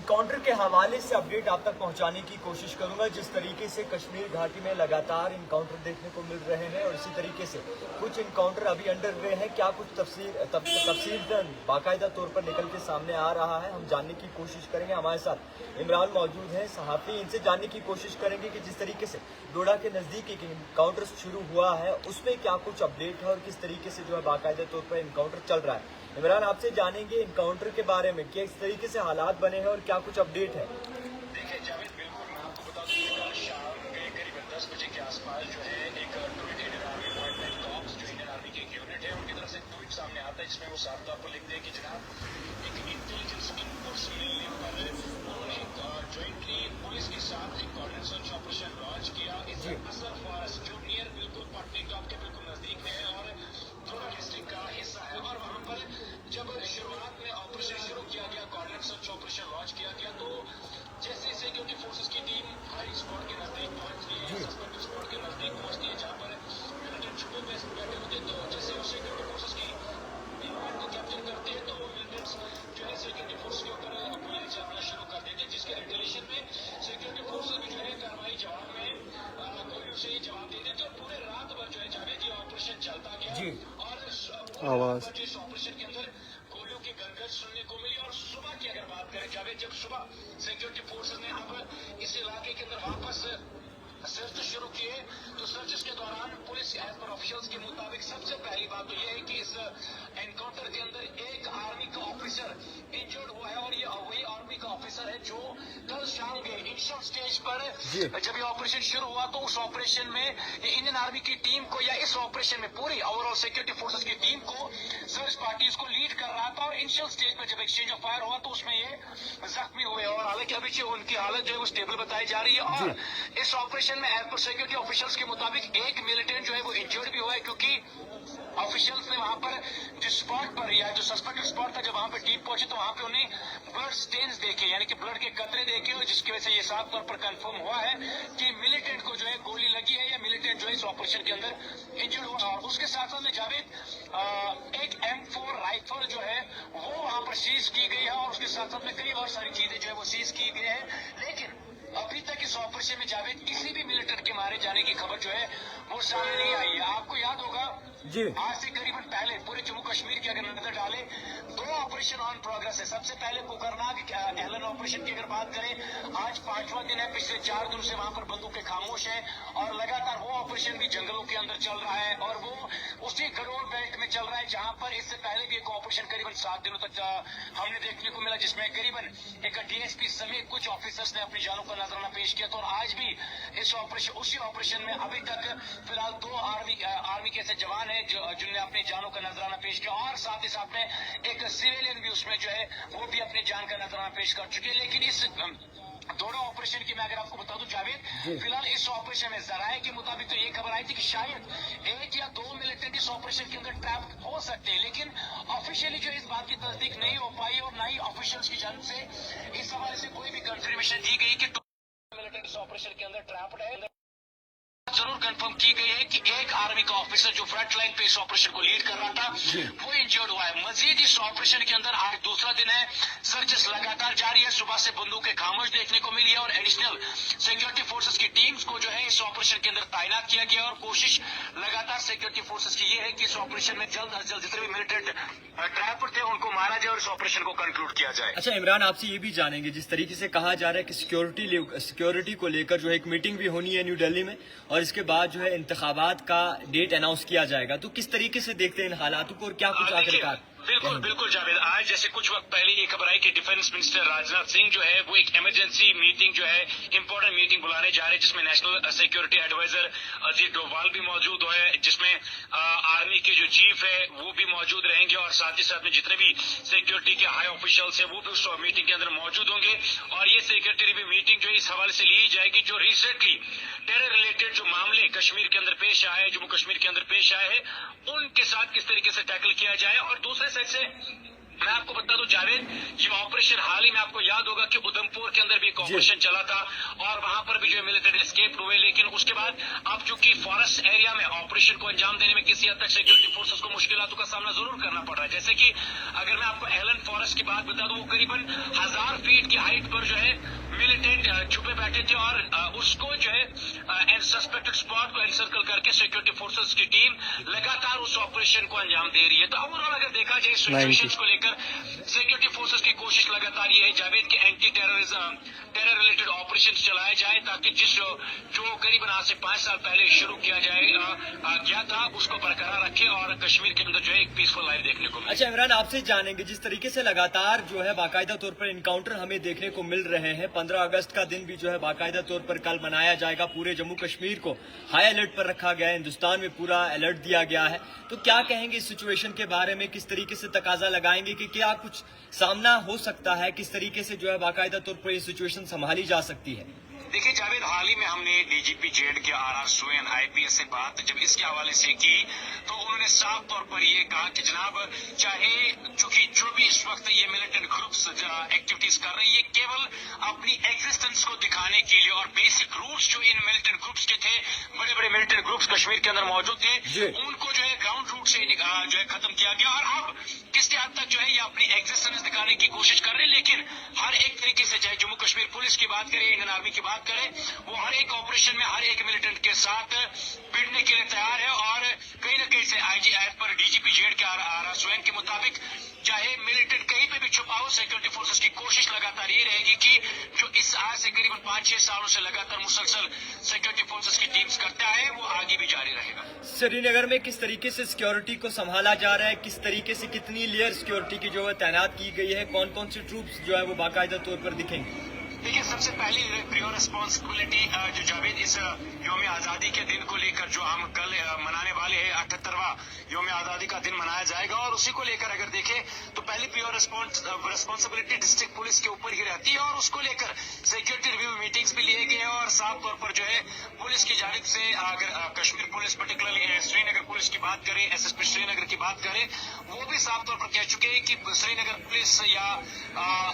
Encounter के हवाले से अपडेट आप तक पहुंचाने की कोशिश करूंगा। जिस तरीके से कश्मीर घाटी में लगातार इनकाउंटर देखने को मिल रहे हैं और इसी तरीके से कुछ इनकाउंटर अभी अंडर वे हैं, क्या कुछ तफसील बाकायदा तौर पर निकल के सामने आ रहा है, हम जानने की कोशिश करेंगे। हमारे साथ इमरान मौजूद हैं, सहाफ़ी, इनसे जानने की कोशिश करेंगे कि जिस तरीके से डोडा के नज़दीक एक इनकाउंटर शुरू हुआ है उसमें क्या कुछ अपडेट है और किस तरीके से जो है बाकायदा तौर पर इनकाउंटर चल रहा है। इमरान, आपसे जानेंगे इनकाउंटर के बारे में, किस तरीके से हालात बने हैं और क्या कुछ अपडेट है। देखिए जावेद, बिल्कुल मैं आपको बता दूं कि कल शाम के करीब 10 बजे के आसपास जो है एक tweet Indian army appointment corps जो इंडियन आर्मी की एक यूनिट है उनकी तरफ से ट्वीट सामने आता है जिसमें वो साफ तौर पर लिखते हैं कि जनाब एक इंटेलिजेंस इनपुट्स मिलने पर उन्होंने ज्वाइंटली पुलिस के साथ एक कोऑर्डिनेट सर्च ऑपरेशन लॉन्च किया। इस असर फॉरेस्ट जो नियर बिल्कुल पटनी टॉप के बिल्कुल नजदीक में है और थोड़ा डिस्ट्रिक्ट का हिस्सा है और वहां पर जब शुरुआत में ऑपरेशन शुरू किया गया, कोऑर्डिनेट सर्च ऑपरेशन लॉन्च किया गया, तो जैसे सिक्योरिटी फोर्सेस की टीम हाई स्पॉट के नजदीक पहुंचती है, सस्पेक्टेड स्पॉट के नजदीक पहुंचती है जहां पर मिलिटेंट छुपे बैठे होते हैं, तो जैसे वो सिक्योरिटी फोर्सेस की टीम को कैप्चर करते हैं तो वो मिलिटेंट्स जो है सिक्योरिटी फोर्स के ऊपर गोलियां चलाना शुरू कर देते हैं, जिसके रिटेलिएशन में सिक्योरिटी फोर्सेस भी जो है कार्रवाई जवाब में गोलियों से ही जवाब दे देते और पूरे रात भर जो है जावेद ये ऑपरेशन चलता गया और आवाज इस ऑपरेशन के अंदर गोलियों की गरगच सुनने को मिली। और सुबह की अगर बात करें जावेद, जब सुबह सिक्योरिटी फोर्सेस ने अब इस इलाके के अंदर वापस सर्च शुरू किए तो सर्चेस के दौरान पुलिस एज पर ऑफिशियल्स के मुताबिक सबसे पहली बात तो ये है कि इस एनकाउंटर के अंदर एक आर्मी का ऑफिसर इंजर्ड हुआ है और ये वही आर्मी का ऑफिसर है जो कल शाम के इनिशियल स्टेज पर जब ये ऑपरेशन शुरू हुआ तो उस ऑपरेशन में इंडियन आर्मी की टीम को या इस ऑपरेशन में पूरी ओवरऑल सिक्योरिटी फोर्सेस की टीम को सर्च पार्टीज को लीड कर रहा था और इनिशियल स्टेज पर जब एक्सचेंज ऑफ फायर हुआ तो उसमें ये जख्मी हुए और हालांकि अभी उनकी हालत जो है वो स्टेबल बताई जा रही है। और इस ऑपरेशन में एज पर सिक्योरिटी ऑफिशियल्स के मुताबिक एक मिलिटेंट जो है वो इंजर्ड भी हुआ है क्योंकि ऑफिशियल्स ने वहां पर जिस स्पॉट पर या जो सस्पेक्टेड स्पॉट था जब वहां पर टीम पहुंची तो वहां पे उन्हें ब्लड स्टेन्स देखे यानी कि ब्लड के कतरे देखे और जिसकी वजह से ये साफ तौर पर कंफर्म हुआ है कि मिलिटेंट को जो है गोली लगी है या मिलिटेंट जो है इस ऑपरेशन के अंदर इंजर्ड हुआ। और उसके साथ साथ में जावेद एक M4 राइफल जो है वो वहां पर सीज की गई है और उसके साथ साथ में कई और सारी चीजें जो है वो सीज की गई है। लेकिन अभी तक इस ऑपरेशन में जावेद किसी भी मिलिटेंट के मारे जाने की खबर जो है वो सामने नहीं आई है। आपको याद होगा जी, आज से करीबन पहले पूरे जम्मू कश्मीर की अगर नजर डाले 2 ऑपरेशन ऑन प्रोग्रेस है। सबसे पहले कोकरनाग एहलन ऑपरेशन की अगर बात करें आज 5वां दिन है, पिछले 4 दिनों से वहां पर बंदूकें खामोश है और लगातार वो ऑपरेशन भी जंगलों के अंदर चल रहा है और वो उसी गडोल बेल्ट में चल रहा है जहां पर इससे पहले भी एक ऑपरेशन करीबन 7 दिनों तक हमने देखने को मिला जिसमें करीबन एक DSP समेत कुछ ऑफिसर्स ने अपनी जानों का नजराना पेश किया। तो और आज भी इस ऑपरेशन उसी ऑपरेशन में अभी तक फिलहाल 2 आर्मी के ऐसे जवान है जिनने अपनी जानों का नजराना पेश किया और साथ ही साथ में एक सिविलियन भी उसमें जो है वो भी अपनी जान का नजराना पेश कर चुके हैं। लेकिन इस दोनों ऑपरेशन की मैं अगर आपको बता दूं जावेद, फिलहाल इस ऑपरेशन में जराये के मुताबिक तो ये खबर आई थी कि शायद 1 या 2 मिलिटेंट इस ऑपरेशन के अंदर ट्रैप हो सकते हैं, लेकिन ऑफिशियली जो इस बात की तस्दीक नहीं हो पाई और ना ही ऑफिशियल्स की जानिब से इस हवाले से कोई भी कंफर्मेशन दी गई कि 2 मिलिटेंट इस ऑपरेशन के अंदर ट्रैप्ड है। जरूर कंफर्म की गई है कि एक आर्मी का ऑफिसर जो फ्रंट लाइन पे इस ऑपरेशन को लीड कर रहा था वो इंजर्ड हुआ है। मजीद इस ऑपरेशन के अंदर आज दूसरा दिन है, सर्चेस लगातार जारी है, सुबह से बंदूकें खामोश देखने को मिली है और एडिशनल सिक्योरिटी फोर्सेस की टीम्स को जो है इस ऑपरेशन के अंदर तैनात किया गया और कोशिश लगातार सिक्योरिटी फोर्सेस की ये है कि इस ऑपरेशन में जल्द अज जल्द जितने भी मिलिटेंट ट्रैपर थे उनको मारा जाए और इस ऑपरेशन को कंक्लूड किया जाए। अच्छा इमरान, आपसे ये भी जानेंगे, जिस तरीके से कहा जा रहा है कि सिक्योरिटी को लेकर जो है एक मीटिंग भी होनी है न्यू दिल्ली में और इसके बाद जो है इंतखाबात का डेट अनाउंस किया जाएगा, तो किस तरीके से देखते हैं इन हालातों को और क्या कुछ आखिरकार? बिल्कुल जावेद, आज जैसे कुछ वक्त पहले ये खबर आई कि डिफेंस मिनिस्टर राजनाथ सिंह जो है वो एक इमरजेंसी मीटिंग जो है इंपॉर्टेंट मीटिंग बुलाने जा रहे हैं जिसमें national security adviser Ajit Doval भी मौजूद है, जिसमें आर्मी के जो चीफ है वो भी मौजूद रहेंगे और साथ ही साथ में जितने भी सिक्योरिटी के हाई ऑफिशियल्स है वो भी उस मीटिंग के अंदर मौजूद होंगे। और ये सिक्योरिटी रिव्यू मीटिंग जो इस हवाले से ली जाएगी जो रिसेंटली टेरर रिलेटेड जो मामले कश्मीर के अंदर पेश आए, जम्मू कश्मीर के अंदर पेश आए हैं, उनके साथ किस तरीके से टैकल किया जाए। और दूसरे साइड से मैं आपको बता दूं जावेद, ये ऑपरेशन हाल ही में आपको याद याद होगा कि उधमपुर के अंदर भी एक ऑपरेशन चला था और वहां पर भी जो है मिलिटेंट एस्केप हुए, लेकिन उसके बाद अब चूंकि फॉरेस्ट एरिया में ऑपरेशन को अंजाम देने में किसी हद तक सिक्योरिटी फोर्सेस को मुश्किलों का सामना जरूर करना पड़ रहा है। जैसे कि अगर मैं आपको एलन फॉरेस्ट की बात बता दूं, वो करीबन 1000 फीट की हाइट पर जो है मिलिटेंट छुपे बैठे थे और उसको जो है सस्पेक्टेड स्पॉट को एनसर्कल करके सिक्योरिटी फोर्सेस की टीम लगातार उस ऑपरेशन को अंजाम दे रही है। तो ओवरऑल अगर देखा जाए सिचुएशंस को लेकर सिक्योरिटी फोर्सेस की कोशिश लगातार ये है जावेद के एंटी टेरर रिलेटेड ऑपरेशन चलाए जाए, ताकि जो करीबन आज से 5 साल पहले शुरू किया गया था उसको बरकरार रखे और कश्मीर के अंदर जो है एक पीसफुल लाइफ देखने को मिले। अच्छा इमरान, आपसे जानेंगे, जिस तरीके से लगातार जो है बाकायदा तौर पर इनकाउंटर हमें देखने को मिल रहे हैं, 15 अगस्त का दिन भी जो है बाकायदा तौर पर कल मनाया जाएगा, पूरे जम्मू कश्मीर को हाई अलर्ट पर रखा गया है, हिंदुस्तान में पूरा अलर्ट दिया गया है, तो क्या कहेंगे इस सिचुएशन के बारे में? किस तरीके से तकाजा लगाएंगे कि क्या कुछ सामना हो सकता है? किस तरीके से जो है बाकायदा तौर पर ये सिचुएशन संभाली जा सकती है? देखिए जावेद, हाल ही में हमने डीजीपी जेड के आर सोयन आईपीएस से बात जब इसके हवाले से की तो उन्होंने साफ तौर पर ये कहा कि जनाब, चाहे चूंकि जो भी इस वक्त ये मिलिटेंट ग्रुप्स एक्टिविटीज कर रही है केवल अपनी एग्जिस्टेंस को दिखाने के लिए, और बेसिक रूट्स जो इन मिलिटेंट ग्रुप्स के थे, बड़े बड़े मिलिटेंट ग्रुप्स कश्मीर के अंदर मौजूद थे, उनको जो है ग्राउंड रूट से जो है खत्म किया गया और अब किसके हद तक जो है ये अपनी एग्जिस्टेंस दिखाने की कोशिश कर रहे हैं। लेकिन हर एक तरीके से, चाहे जम्मू कश्मीर पुलिस की बात करें, इंडियन आर्मी की बात करें, वो हर एक ऑपरेशन में हर एक मिलिटेंट के साथ भिड़ने के लिए तैयार है। और कहीं न कहीं से आईजी एज पर डीजीपी जेड के आर सोयन के मुताबिक चाहे मिलिटेंट कहीं पे भी छुपा हो, सिक्योरिटी फोर्सेस की कोशिश लगातार ये रहेगी कि जो इस आज से करीबन 5-6 सालों से लगातार मुसलसल सिक्योरिटी फोर्सेस की टीम्स करता है वो आगे भी जारी रहेगा। श्रीनगर में किस तरीके से सिक्योरिटी को संभाला जा रहा है? किस तरीके से कितनी लेयर सिक्योरिटी की जो है तैनात की गई है? कौन कौन सी ट्रूप्स जो है वो बाकायदा तौर पर दिखेंगे? देखिए, सबसे पहली प्रियोर रिस्पॉन्सिबिलिटी जो जावेद इस यौम आज़ादी के दिन को लेकर जो हम कल मनाने वाले हैं, 78वां यौम आज़ादी का दिन मनाया जाएगा और उसी को लेकर अगर देखें तो पहली प्रियोर रिस्पॉन्सिबिलिटी डिस्ट्रिक्ट पुलिस के ऊपर ही रहती है और उसको लेकर सिक्योरिटी रिव्यू मीटिंग्स भी लिए गए हैं और साफ तौर पर जो है पुलिस की जानिब से, अगर Kashmir police particularly Srinagar police की बात करें, एसएसपी श्रीनगर की बात करें, वो भी साफ तौर पर कह चुके हैं कि श्रीनगर पुलिस या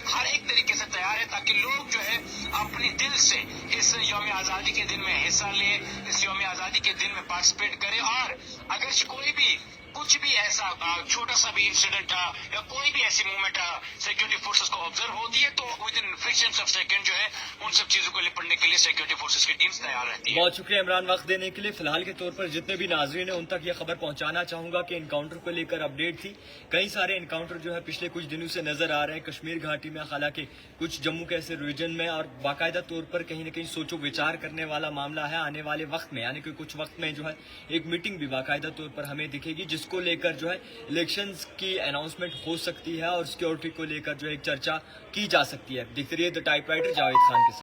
हर एक तरीके से तैयार है ताकि लोग जो है अपने दिल से इस यौम आज़ादी के दिन में हिस्सा ले, इस यौम आज़ादी के दिन में पार्टिसिपेट करे। और अगर कोई भी कुछ भी ऐसा छोटा सा भी इंसिडेंट या कोई भी ऐसी मूवमेंट सिक्योरिटी फोर्सेस को ऑब्जर्व होती है तो with in fractions of second जो है उन सब चीजों को निपटने के लिए सिक्योरिटी फोर्सेस की टीम्स तैयार रहती है। बहुत शुक्रिया इमरान वक्त देने के लिए। फिलहाल के तौर पर जितने भी नाजरीन हैं उन तक ये खबर पहुंचाना चाहूंगा कि इनकाउंटर को लेकर अपडेट थी। कई सारे इनकाउंटर जो है पिछले कुछ दिनों से नजर आ रहे हैं कश्मीर घाटी में, हालांकि कुछ जम्मू के ऐसे रीजन में, और बाकायदा तौर पर कहीं न कहीं सोचो विचार करने वाला मामला है। आने वाले वक्त में यानी कि कुछ वक्त में जो है एक मीटिंग भी बाकायदा तौर पर हमें दिखेगी जिसको लेकर जो है इलेक्शंस की अनाउंसमेंट हो सकती है और सिक्योरिटी को लेकर जो एक चर्चा की जा सकती है। देखते रहिए द टाइपराइटर जावेद खान के साथ।